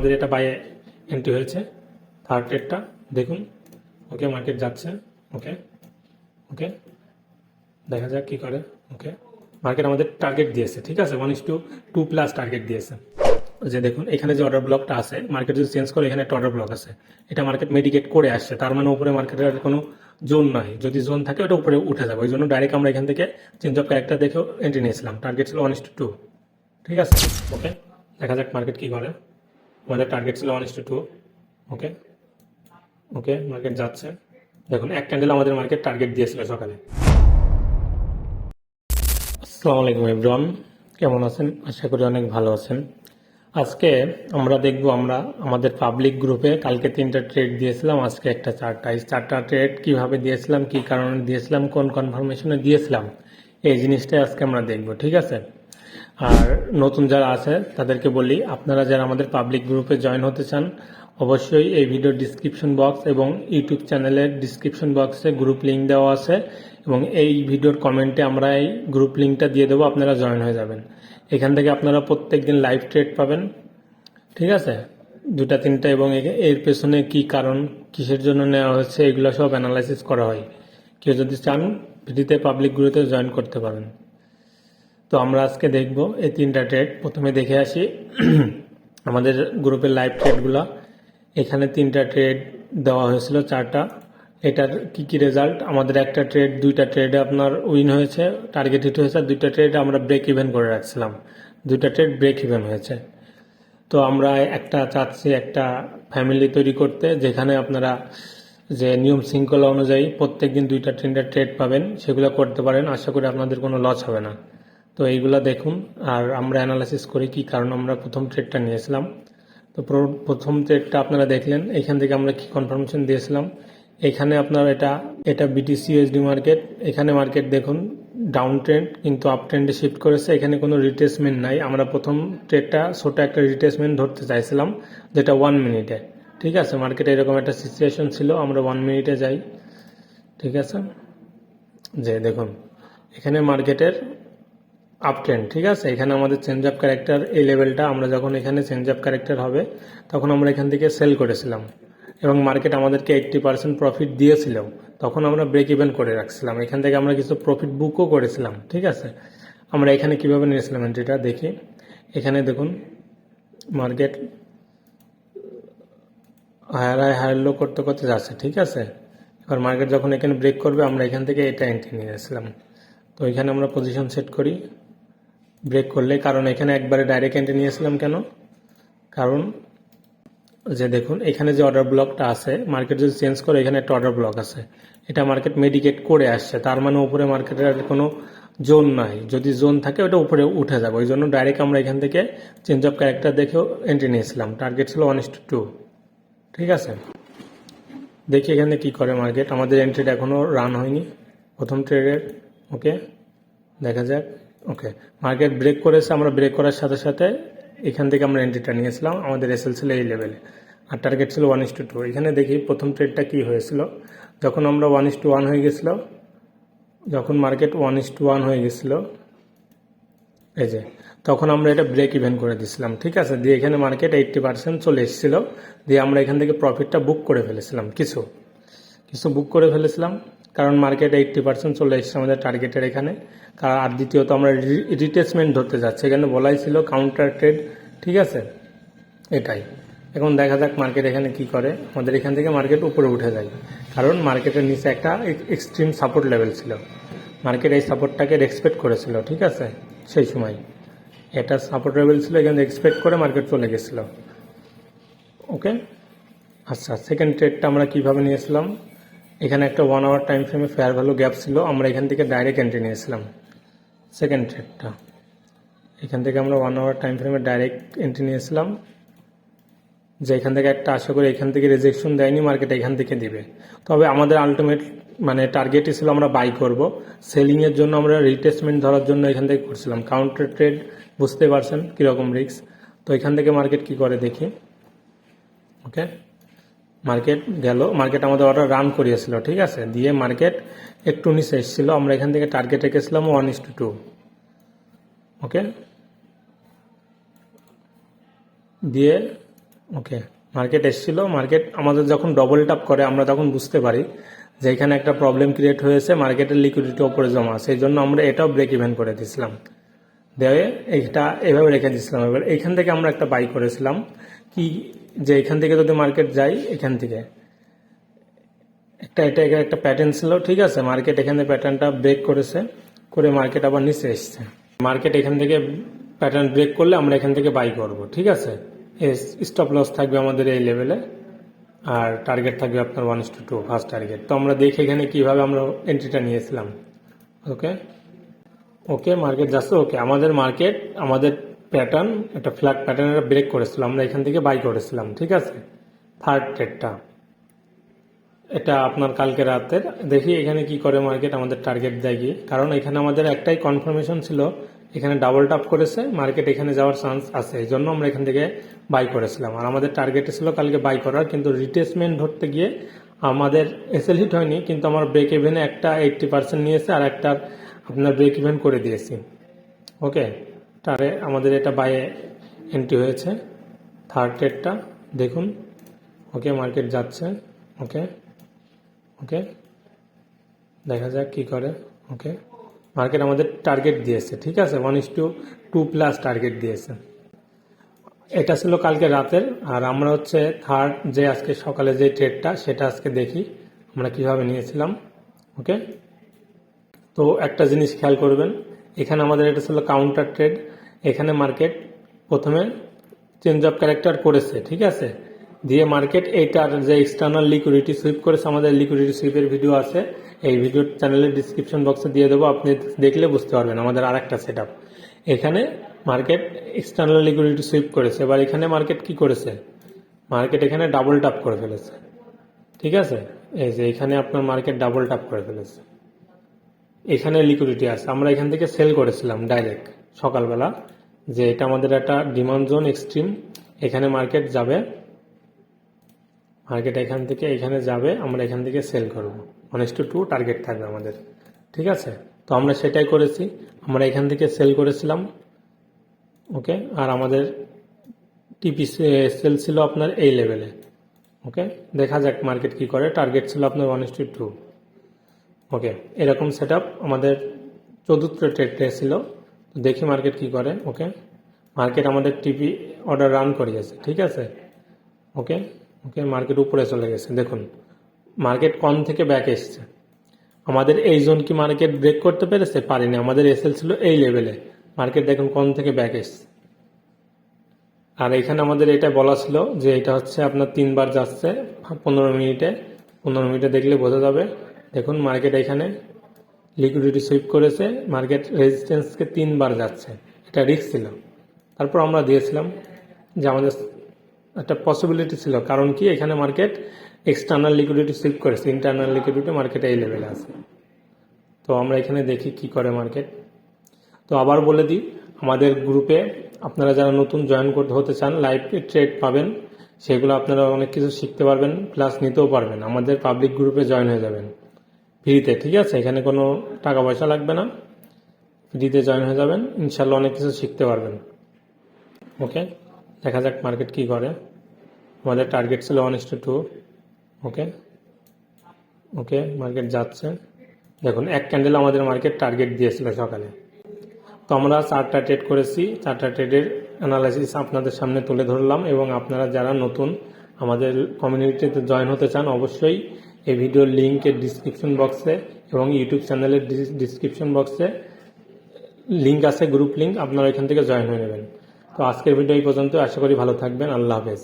আমাদের এটা by entry হয়েছে থার্ড ট্রেডটা দেখুন। ওকে, মার্কেট যাচ্ছে। ওকে ওকে, দেখা যাক কি করে। ওকে, মার্কেট আমাদের টার্গেট দিয়েছে, ঠিক আছে, 1:2 টার্গেট দিয়েছে। যে দেখুন এখানে যে অর্ডার ব্লকটা আছে, মার্কেট যদি চেঞ্জ করে এখানে একটা অর্ডার ব্লক আছে, এটা মার্কেট মেডিকেট করে আসছে, তার মানে উপরে মার্কেটের আর কোনো জোন নাই, যদি জোন থাকে ওটা উপরে উঠে যাবে, ওই জন্য ডাইরেক্ট আমরা এখান থেকে চেঞ্জ অফ ক্যারেক্টার দেখেও এন্ট্রি নিয়েছিলাম। টার্গেট ছিল 1:2, ঠিক আছে। ওকে, দেখা যাক মার্কেট কি করে। আমাদের টার্গেট ছিল 1:2। ওকে ওকে, মার্কেট যাচ্ছে। দেখুন এক ক্যান্ডেল আমাদের মার্কেট টার্গেট দিয়েছিল সকালে। আসসালামু আলাইকুম এভরিওয়ান, কেমন আছেন? আশা করি অনেক ভালো আছেন। আজকে আমরা দেখব আমরা আমাদের পাবলিক গ্রুপে কালকে 3টা ট্রেড দিয়েছিলাম, আজকে একটা 4টা। এই 4টা ট্রেড কিভাবে দিয়েছিলাম, কি কারণে দিয়েছিলাম, কোন কনফার্মেশনে দিয়েছিলাম, এই জিনিসটাই আজকে আমরা দেখব, ঠিক আছে। আর নতুন যারা আছে তাদেরকে বলি, আপনারা যারা আমাদের পাবলিক গ্রুপে জয়েন হতে চান, অবশ্যই এই ভিডিওর ডিসক্রিপশন বক্স এবং ইউটিউব চ্যানেলের ডিসক্রিপশন বক্সে গ্রুপ লিঙ্ক দেওয়া আছে, এবং এই ভিডিওর কমেন্টে আমরা এই গ্রুপ লিঙ্কটা দিয়ে দেবো, আপনারা জয়েন হয়ে যাবেন। এখান থেকে আপনারা প্রত্যেকদিন লাইভ ট্রেড পাবেন, ঠিক আছে, 2টা 3টা, এবং এর পেছনে কি কারণ, কিসের জন্য নেওয়া হচ্ছে, এগুলো সব অ্যানালাইসিস করা হয়। কেউ যদি চান ভিডিওতে পাবলিক গ্রুপে জয়েন করতে পারেন। তো আমরা আজকে দেখব এই 3টা ট্রেড। প্রথমে দেখে আসি আমাদের গ্রুপের লাইভ ট্রেডগুলো। এখানে 3টা ট্রেড দেওয়া হয়েছিল, 4টা। এটার কি কি রেজাল্ট, আমাদের একটা ট্রেড 2টা ট্রেডে আপনার উইন হয়েছে, টার্গেট হিট হয়েছে, আর 2টা ট্রেড আমরা ব্রেক ইভেন করে রাখছিলাম, 2টা ট্রেড ব্রেক ইভেন হয়েছে। তো আমরা একটা চাচ্ছি একটা ফ্যামিলি তৈরি করতে, যেখানে আপনারা যে নিয়ম শৃঙ্খলা অনুযায়ী প্রত্যেকদিন 2টা 3টা ট্রেড পাবেন, সেগুলো করতে পারেন, আশা করি আপনাদের কোনো লস হবে না। তো এইগুলা দেখুন, আর আমরা অ্যানালাইসিস করি কি কারণ আমরা প্রথম ট্রেডটা নিয়েছিলাম। তো প্রথম ট্রেডটা আপনারা দেখলেন, এখান থেকে আমরা কি কনফার্মেশন দিয়েছিলাম। এখানে আপনার এটা বিটিসি ইউএসডি মার্কেট, এখানে মার্কেট দেখুন ডাউন ট্রেন্ড, কিন্তু আপ ট্রেন্ডে শিফট করেছে, এখানে কোনো রিট্রেসমেন্ট নাই। আমরা প্রথম ট্রেডটা ছোট একটা রিট্রেসমেন্ট ধরতে চাইছিলাম, যেটা 1 মিনিটে, ঠিক আছে। মার্কেটে এরকম একটা সিচুয়েশন ছিল, আমরা 1 মিনিটে যাই, ঠিক আছে। যে দেখুন এখানে মার্কেটের আপ ট্রেন্ড, ঠিক আছে। এখানে আমাদের চেঞ্জ অফ ক্যারেক্টার, এই লেভেলটা আমরা যখন এখানে চেঞ্জ অফ ক্যারেক্টার হবে, তখন আমরা এখান থেকে সেল করেছিলাম, এবং মার্কেট আমাদেরকে 80% প্রফিট দিয়েছিল, তখন আমরা ব্রেক ইভেন করে রাখছিলাম। এখান থেকে আমরা কিছু প্রফিট বুকও করেছিলাম, ঠিক আছে। আমরা এখানে কিভাবে নিয়েছিলাম এন্ট্রিটা দেখি। এখানে দেখুন মার্কেট হায়ার লো করতে করতে যাচ্ছে, ঠিক আছে। এবার মার্কেট যখন এখানে ব্রেক করবে, আমরা এখান থেকে এটা এন্ট্রি নিয়েছিলাম। তো এখানে আমরা পজিশন সেট করি ব্রেক করলে, কারণ এখানে একবারে ডাইরেক্ট এন্ট্রি নিয়েছিলাম কেন, কারণ যে দেখুন এখানে যে অর্ডার ব্লকটা আছে, মার্কেট যদি চেঞ্জ করে এখানে একটা অর্ডার ব্লক আছে, এটা মার্কেট মেডিকেট করে আসছে, তার মানে উপরে মার্কেটের আর কোনো জোন নাই, যদি জোন থাকে ওটা উপরে উঠে যাবে, ওই জন্য ডাইরেক্ট আমরা এখান থেকে চেঞ্জ অফ ক্যারেক্টার দেখেও এন্ট্রি নিয়েছিলাম। টার্গেট ছিল 1:2, ঠিক আছে। দেখি এখানে কি করে মার্কেট। আমাদের এন্ট্রিটা এখনও রান হয়নি প্রথম ট্রেডের। ওকে, দেখা যাক। ওকে, মার্কেট ব্রেক করেছে, আমরা ব্রেক করার সাথে সাথে এখান থেকে আমরা এন্ট্রিটা নিয়েছিলাম, আমাদের এসএল ছিল এই লেভেলে, আর টার্গেট ছিল 1:2। এখানে দেখি প্রথম ট্রেডটা কি হয়েছিল, যখন আমরা 1:1 হয়ে গেছিল, যখন মার্কেট 1:1 হয়ে গেছিল, এই যে তখন আমরা এটা ব্রেক ইভেন করে দিয়েছিলাম, ঠিক আছে। দিয়ে এখানে মার্কেট 80% চলে এসেছিল, দিয়ে আমরা এখান থেকে প্রফিটটা বুক করে ফেলেছিলাম, কিছু বুক করে ফেলেছিলাম, কারণ মার্কেট 80% চলে এসেছে আমাদের টার্গেটের এখানে। আর দ্বিতীয়ত আমরা রিট্রেসমেন্ট ধরতে যাচ্ছি, এখানে বলাই ছিল কাউন্টার ট্রেড, ঠিক আছে, এটাই। এখন দেখা যাক মার্কেট এখানে কি করে। আমাদের এখান থেকে মার্কেট উপরে উঠে যায়, কারণ মার্কেটের নিচে একটা এক্সট্রিম সাপোর্ট লেভেল ছিল, মার্কেট এই সাপোর্টটাকে রেসপেক্ট করেছিল, ঠিক আছে। সেই সময় এটা সাপোর্ট লেভেল ছিল, এখানে এক্সপেক্ট করে মার্কেট চলে গেছিল। ওকে, আচ্ছা, সেকেন্ড ট্রেডটা আমরা কিভাবে নিয়েছিলাম, এখানে একটা 1 আওয়ার টাইম ফ্রেমে ফেয়ার ভ্যালু গ্যাপ ছিল, আমরা এখান থেকে ডাইরেক্ট এন্ট্রি নিয়েছিলাম। সেকেন্ড ট্রেডটা এখান থেকে আমরা 1 আওয়ার টাইম ফ্রেমে ডাইরেক্ট এন্ট্রি নিয়েছিলাম, যে এখান থেকে একটা আশা করি এখান থেকে রিজেকশন দেয়নি, মার্কেট এখান থেকে দিবে। তবে আমাদের আলটিমেট টার্গেটই ছিল আমরা বাই করব, সেলিংয়ের জন্য আমরা রিট্রেসমেন্ট ধরার জন্য এখান থেকে করছিলাম। কাউন্টার ট্রেড বুঝতে পারছেন কীরকম রিস্ক। তো এখান থেকে মার্কেট কি করে দেখি। ওকে, মার্কেট গেল, মার্কেট আমাদের অর্ডার রান করিয়েছিল, ঠিক আছে। দিয়ে মার্কেট একটু নিচে এসেছিল, আমরা এখান থেকে টার্গেট রেখেছিলাম 1:2। ওকে, দিয়ে ওকে, মার্কেট এসেছিল, মার্কেট আমাদের যখন ডবল ট্যাপ করে আমরা তখন বুঝতে পারি যে এখানে একটা প্রবলেম ক্রিয়েট হয়েছে, মার্কেটের লিকুইডিটি ওপরে জমা, সেই জন্য আমরা এটাও ব্রেক ইভেন করে দিয়েছিলাম, দেওয়ে এটা এভাবে রেখে দিয়েছিলাম। এবার এইখান থেকে আমরা একটা বাই করেছিলাম কি, যে এখান থেকে যদি মার্কেট যায়, এখান থেকে এটা একটা প্যাটার্ন ছিল, ঠিক আছে, মার্কেট এখানে প্যাটার্নটা ব্রেক করেছে, করে মার্কেট আবার নিচে এসছে, মার্কেট এখান থেকে প্যাটার্ন ব্রেক করলে আমরা এখান থেকে বাই করব, ঠিক আছে। স্টপ লস থাকবে আমাদের এই লেভেলে, আর টার্গেট থাকবে আপনার 1:2 ফার্স্ট টার্গেট। তো আমরা দেখি এখানে কিভাবে আমরা এন্ট্রিটা নিয়েছিলাম। ওকে ওকে, মার্কেট যাচ্ছে, ওকে, আমাদের প্যাটার্ন, একটা ফ্ল্যাট প্যাটার্নের ব্রেক করেছিল, আমরা এখান থেকে বাই করেছিলাম, ঠিক আছে। থার্ড ট্রেডটা এটা আপনার কালকে রাতের, দেখি এখানে কি করে মার্কেট, আমাদের টার্গেট দেয় কি, কারণ এখানে আমাদের একটাই কনফার্মেশন ছিল, এখানে ডাবল টপ করেছে, মার্কেট এখানে যাওয়ার চান্স আছে, এই জন্য আমরা এখান থেকে বাই করেছিলাম। আর আমাদের টার্গেট ছিল কালকে বাই করার, কিন্তু রিটেসমেন্ট ধরতে গিয়ে আমাদের এসএল হিট হয়নি, কিন্তু আমার ব্রেক ইভেনে একটা 80% নিয়েছে, আর একটা আপনার ব্রেক ইভেন করে দিয়েছি। ওকে, তারে আমাদের এটা বাইয়ে এন্ট্রি হয়েছে, থার্ড ট্রেডটা দেখুন। ওকে, মার্কেট যাচ্ছে, ওকে ওকে, দেখা যাক কি করে। ওকে, মার্কেট আমাদের টার্গেট দিয়েছে, ঠিক আছে, 1:2 প্লাস টার্গেট দিয়েছে। এটা ছিল কালকে রাতের, আর আমরা হচ্ছে থার্ড যে আজকে সকালে যে ট্রেডটা, সেটা আজকে দেখি আমরা কিভাবে নিয়েছিলাম। ওকে, তো একটা জিনিস খেয়াল করবেন, এখানে আমাদের এটা ছিল কাউন্টার ট্রেড, এখানে মার্কেট প্রথমে চেঞ্জ অফ ক্যারেক্টার করেছে, ঠিক আছে, দিয়ে মার্কেট এইটার যে এক্সটার্নাল লিকুইডিটি সুইপ করেছে, আমাদের লিকুইডিটি সুইপের ভিডিও আছে, এই ভিডিও চ্যানেলের ডিসক্রিপশন বক্সে দিয়ে দেবো, আপনি দেখলে বুঝতে পারবেন আমাদের আরেকটা সেট আপ। এখানে মার্কেট এক্সটার্নাল লিকুইডিটি সুইপ করেছে, এবার এখানে মার্কেট কি করেছে, মার্কেট এখানে ডাবল টাপ করে ফেলেছে, ঠিক আছে, এই যে এখানে আপনার মার্কেট ডাবল টাপ করে ফেলেছে, এখানে লিকুইডিটি আছে, আমরা এখান থেকে সেল করেছিলাম ডাইরেক্ট সকালবেলা, যে এটা আমাদের একটা ডিমান্ড জোন এক্সট্রিম, এখানে মার্কেট যাবে, মার্কেট এখান থেকে এখানে যাবে, আমরা এখান থেকে সেল করব, 1:2 টার্গেট থাকবে আমাদের, ঠিক আছে। তো আমরা সেটাই করেছি, আমরা এখান থেকে সেল করেছিলাম। ওকে, আর আমাদের টিপি সেল ছিল আপনার এই লেভেলে। ওকে, দেখা যাক মার্কেট কি করে, টার্গেট ছিল আপনার 1:2। ওকে, এরকম সেট আমাদের চতুর্থ ট্রেডটা ছিল, তো দেখি মার্কেট কি করে। ওকে, মার্কেট আমাদের টিপি অর্ডার রান করিয়েছে, ঠিক আছে। ওকে ওকে, মার্কেট উপরে চলে গেছে, দেখুন মার্কেট কন থেকে ব্যাক এসছে, আমাদের এই জোন কি মার্কেট ব্রেক করতে পেরেছে, পারেনি, আমাদের এসএল ছিল এই লেভেলে, মার্কেট দেখুন কন থেকে ব্যাক এসছে। আর এখানে আমাদের এটা বলা ছিল যে এটা হচ্ছে আপনার 3 বার যাচ্ছে 15 মিনিটে, 15 মিনিটে দেখলে বোঝা যাবে। দেখুন মার্কেট এখানে লিকুইডিটি সুইপ করেছে, মার্কেট রেজিস্ট্যান্সকে 3 বার যাচ্ছে, এটা রিস্ক ছিল, তারপর আমরা দিয়েছিলাম যে আমাদের একটা পসিবিলিটি ছিল, কারণ কি এখানে মার্কেট এক্সটার্নাল লিকুইডিটি সুইপ করেছে, ইন্টারনাল লিকুইডিটি মার্কেট এই লেভেলে আছে। তো আমরা এখানে দেখি কি করে মার্কেট। তো আবার বলে দিই, আমাদের গ্রুপে আপনারা যারা নতুন জয়েন করতে হতে চান, লাইভ ট্রেড পাবেন, সেগুলো আপনারা অনেক কিছু শিখতে পারবেন, প্লাস নিতেও পারবেন, আমাদের পাবলিক গ্রুপে জয়েন হয়ে যাবেন ফ্রিতে, ঠিক আছে, এখানে কোনো টাকা পয়সা লাগবে না, ফ্রিতে জয়েন হয়ে যাবেন, ইনশাল্লাহ অনেক কিছু শিখতে পারবেন। ওকে, দেখা যাক মার্কেট কি করে, আমাদের টার্গেট ছিল 1:2। ওকে ওকে, মার্কেট যাচ্ছে, দেখুন এক ক্যান্ডেল আমাদের মার্কেট টার্গেট দিয়েছিল সকালে। তো আমরা 4টা ট্রেড করেছি, 4টা ট্রেডের অ্যানালাইসিস আপনাদের সামনে তুলে ধরলাম, এবং আপনারা যারা নতুন আমাদের কমিউনিটিতে জয়েন হতে চান, অবশ্যই এই ভিডিওর লিঙ্কের ডিসক্রিপশন বক্সে এবং ইউটিউব চ্যানেলের ডিসক্রিপশন বক্সে লিঙ্ক আছে, গ্রুপ লিঙ্ক, আপনারা এখান থেকে জয়েন হয়ে নেবেন। তো আজকের ভিডিও এই পর্যন্ত, আশা করি ভালো থাকবেন, আল্লাহ হাফেজ।